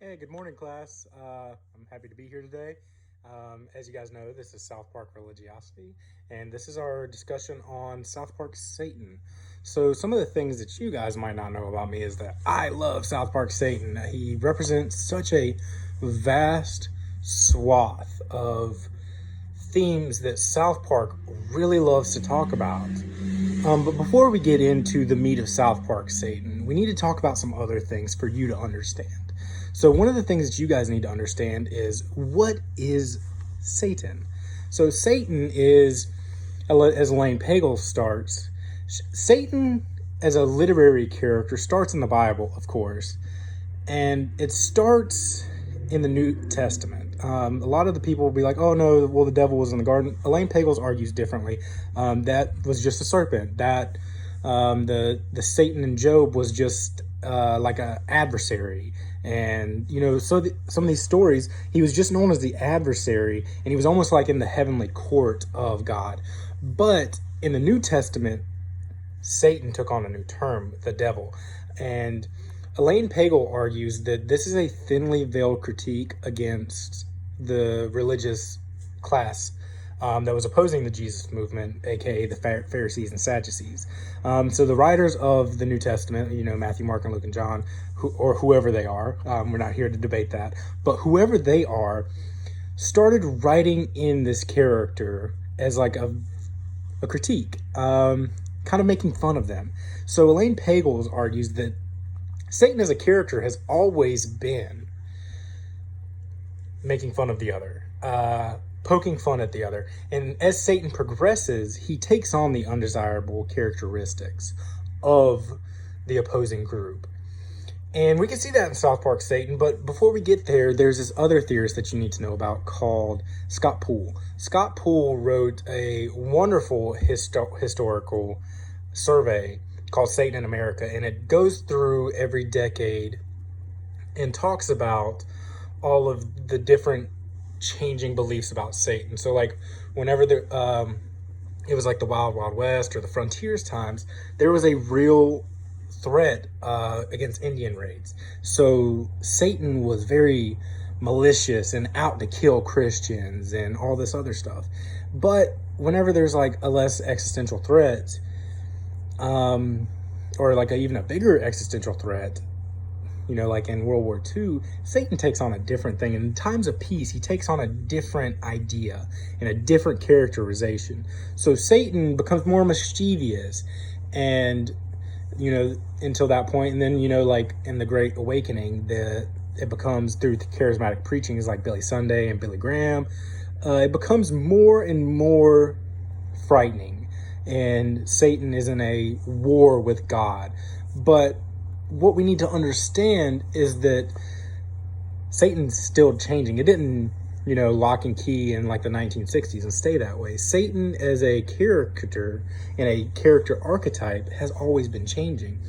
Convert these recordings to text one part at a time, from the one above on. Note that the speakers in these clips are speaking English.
Hey, good morning, class. I'm happy to be here today. As you guys know, this is South Park Religiosity, and this is our discussion on South Park Satan. So, some of the things that you guys might not know about me is that I love South Park Satan. He represents such a vast swath of themes that South Park really loves to talk about. But before we get into the meat of South Park Satan, we need to talk about some other things for you to understand. So one of the things that you guys need to understand is, what is Satan? So Satan is, as Elaine Pagel starts, Satan as a literary character starts in the Bible, of course, and it starts in the New Testament. A lot of the people will be like, oh no, well, the devil was in the garden. Elaine Pagels argues differently. That was just a serpent. That the Satan in Job was just like an adversary. And, some of these stories, he was just known as the adversary, and he was almost like in the heavenly court of God. But in the New Testament, Satan took on a new term, the devil. And Elaine Pagel argues that this is a thinly veiled critique against the religious class that was opposing the Jesus movement, aka the Pharisees and Sadducees. So the writers of the New Testament, Matthew, Mark, and Luke, and John, or whoever they are, we're not here to debate that, but whoever they are, started writing in this character as like a critique, kind of making fun of them. So Elaine Pagels argues that Satan as a character has always been making fun of the other, poking fun at the other. And as Satan progresses, he takes on the undesirable characteristics of the opposing group. And we can see that in South Park Satan, but before we get there, there's this other theorist that you need to know about called Scott Poole. Scott Poole wrote a wonderful historical survey called Satan in America, and it goes through every decade and talks about all of the different changing beliefs about Satan. So like whenever it was like the Wild Wild West or the frontiers times, there was a real threat against Indian raids. So Satan was very malicious and out to kill Christians and all this other stuff. But whenever there's like a less existential threat, or like even a bigger existential threat, like in World War II, Satan takes on a different thing. In times of peace, he takes on a different idea and a different characterization. So Satan becomes more mischievous and, until that point. And then, like in the Great Awakening, it becomes through the charismatic preachings like Billy Sunday and Billy Graham, it becomes more and more frightening. And Satan is in a war with God. But what we need to understand is that Satan's still changing. It didn't, lock and key in like the 1960s and stay that way. Satan as a character and a character archetype has always been changing.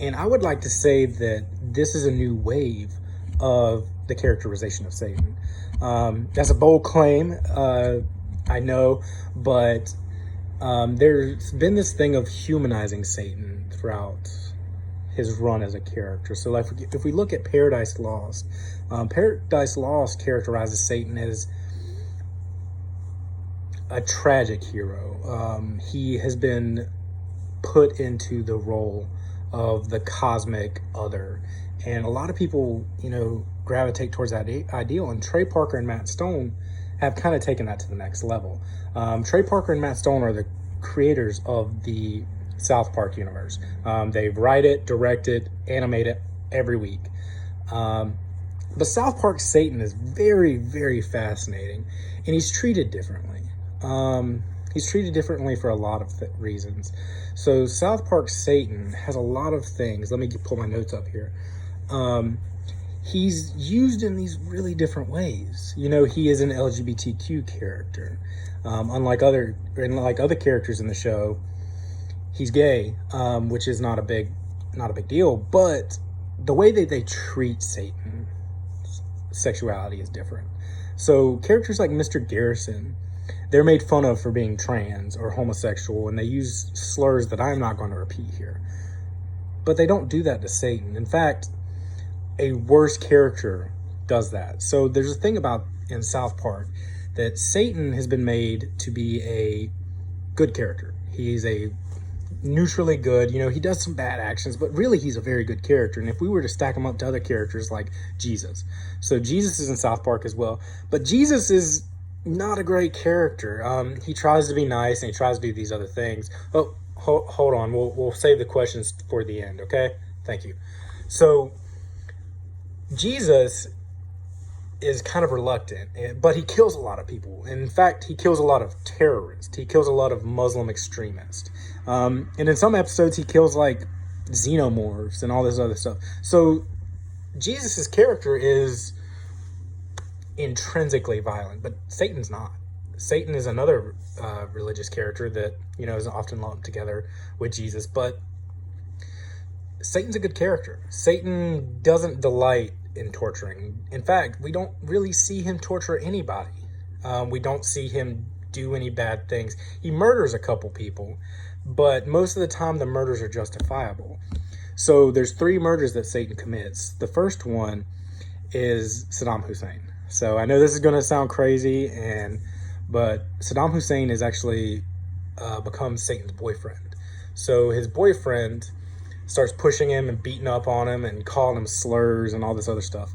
And I would like to say that this is a new wave of the characterization of Satan. That's a bold claim, I know, but there's been this thing of humanizing Satan throughout his run as a character. So like if we look at Paradise Lost, Paradise Lost characterizes Satan as a tragic hero. He has been put into the role of the cosmic other. And a lot of people, gravitate towards that ideal. And Trey Parker and Matt Stone have kind of taken that to the next level. Trey Parker and Matt Stone are the creators of the South Park universe. They write it, direct it, animate it every week. But South Park Satan is very, very fascinating, and he's treated differently. He's treated differently for a lot of reasons. So South Park Satan has a lot of things. Let me pull my notes up here. He's used in these really different ways. He is an LGBTQ character. Unlike other characters in the show, he's gay, which is not a big deal. But the way that they treat Satan, sexuality is different. So characters like Mr. Garrison, they're made fun of for being trans or homosexual, and they use slurs that I'm not going to repeat here. But they don't do that to Satan. In fact, a worse character does that. So there's a thing about in South Park that Satan has been made to be a good character. He's a neutrally good, he does some bad actions, but really he's a very good character. And if we were to stack him up to other characters like Jesus, so Jesus is in South Park as well, but Jesus is not a great character. He tries to be nice and he tries to do these other things. Oh, hold on, we'll save the questions for the end, okay? Thank you. So Jesus is kind of reluctant, but he kills a lot of people. In fact, he kills a lot of terrorists. He kills a lot of Muslim extremists. And in some episodes, he kills like xenomorphs and all this other stuff. So Jesus's character is intrinsically violent, but Satan's not. Satan is another religious character that, is often lumped together with Jesus, but Satan's a good character. Satan doesn't delight in torturing. In fact, we don't really see him torture anybody. We don't see him do any bad things. He murders a couple people, but most of the time the murders are justifiable. So there's 3 murders that Satan commits. The first one is Saddam Hussein. So I know this is going to sound crazy, but Saddam Hussein is actually becomes Satan's boyfriend. So his boyfriend starts pushing him and beating up on him and calling him slurs and all this other stuff.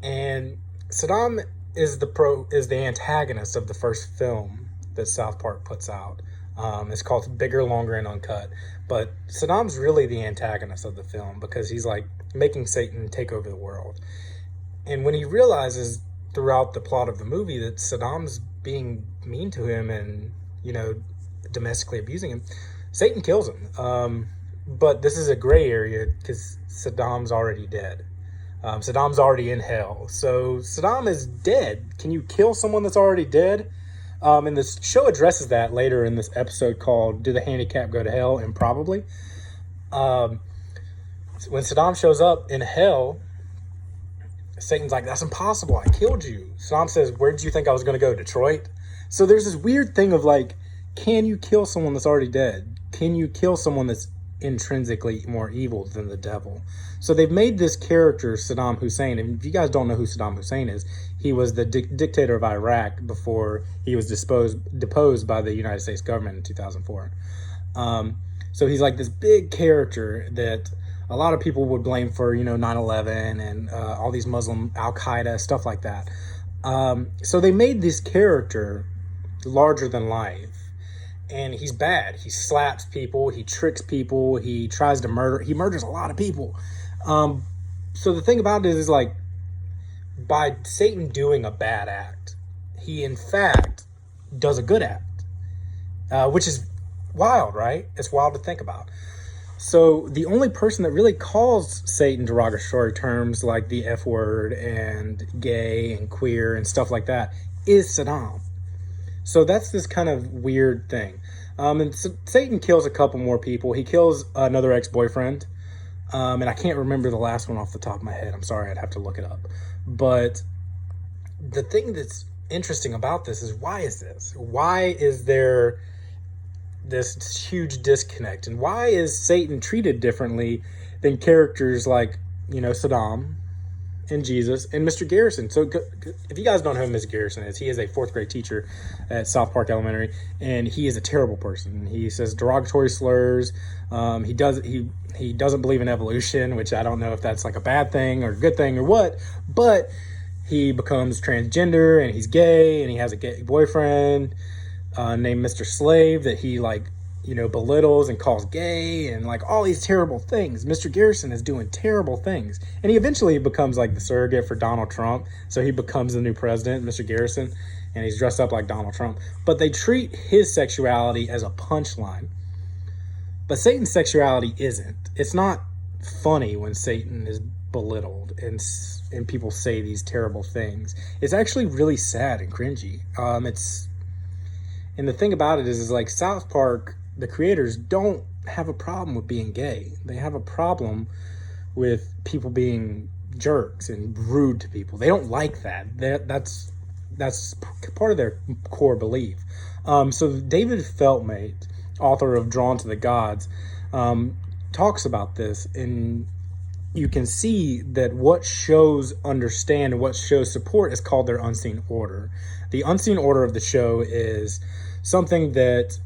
And Saddam is the antagonist of the first film that South Park puts out. It's called Bigger, Longer, and Uncut. But Saddam's really the antagonist of the film because he's like making Satan take over the world. And when he realizes throughout the plot of the movie that Saddam's being mean to him and, domestically abusing him, Satan kills him. But this is a gray area because Saddam's already dead. Saddam's already in hell. So Saddam is dead. Can you kill someone that's already dead? And this show addresses that later in this episode called Do the Handicapped Go to Hell? Improbably. When Saddam shows up in hell, Satan's like, that's impossible. I killed you. Saddam says, where did you think I was going to go? Detroit? So there's this weird thing of like, can you kill someone that's already dead? Can you kill someone that's intrinsically more evil than the devil? So they've made this character Saddam Hussein, and if you guys don't know who Saddam Hussein is, he was the dictator of Iraq before he was deposed by the United States government in 2004. So he's like this big character that a lot of people would blame for 9/11 and all these Muslim Al-Qaeda stuff like that. So they made this character larger than life. And he's bad. He slaps people. He tricks people. He tries to murder. He murders a lot of people. So the thing about it is like, by Satan doing a bad act, he in fact does a good act, which is wild, right? It's wild to think about. So the only person that really calls Satan derogatory terms like the F word and gay and queer and stuff like that is Saddam. So that's this kind of weird thing. And so Satan kills a couple more people. He kills another ex-boyfriend. And I can't remember the last one off the top of my head. I'm sorry, I'd have to look it up. But the thing that's interesting about this is, why is this? Why is there this huge disconnect? And why is Satan treated differently than characters like, Saddam and Jesus and Mr. Garrison? So if you guys don't know who Mr. Garrison is, he is a 4th grade teacher at South Park Elementary, and he is a terrible person. He says derogatory slurs. He doesn't believe in evolution, which I don't know if that's like a bad thing or a good thing or what, but he becomes transgender and he's gay and he has a gay boyfriend named Mr. Slave that he belittles and calls gay and like all these terrible things. Mr. Garrison is doing terrible things. And he eventually becomes like the surrogate for Donald Trump. So he becomes the new president, Mr. Garrison, and he's dressed up like Donald Trump. But they treat his sexuality as a punchline. But Satan's sexuality isn't. It's not funny when Satan is belittled and people say these terrible things. It's actually really sad and cringy. And the thing about it is like South Park, the creators don't have a problem with being gay. They have a problem with people being jerks and rude to people. They don't like that. That's part of their core belief. So David Feltmate, author of Drawn to the Gods, talks about this, and you can see that what shows understand and what shows support is called their unseen order. The unseen order of the show is something that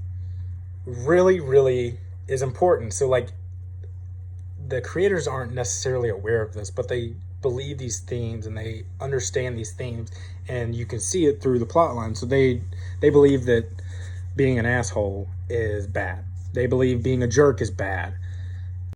really, really is important. So like the creators aren't necessarily aware of this, but they believe these themes and they understand these themes, and you can see it through the plot line. So they believe that being an asshole is bad. They believe being a jerk is bad.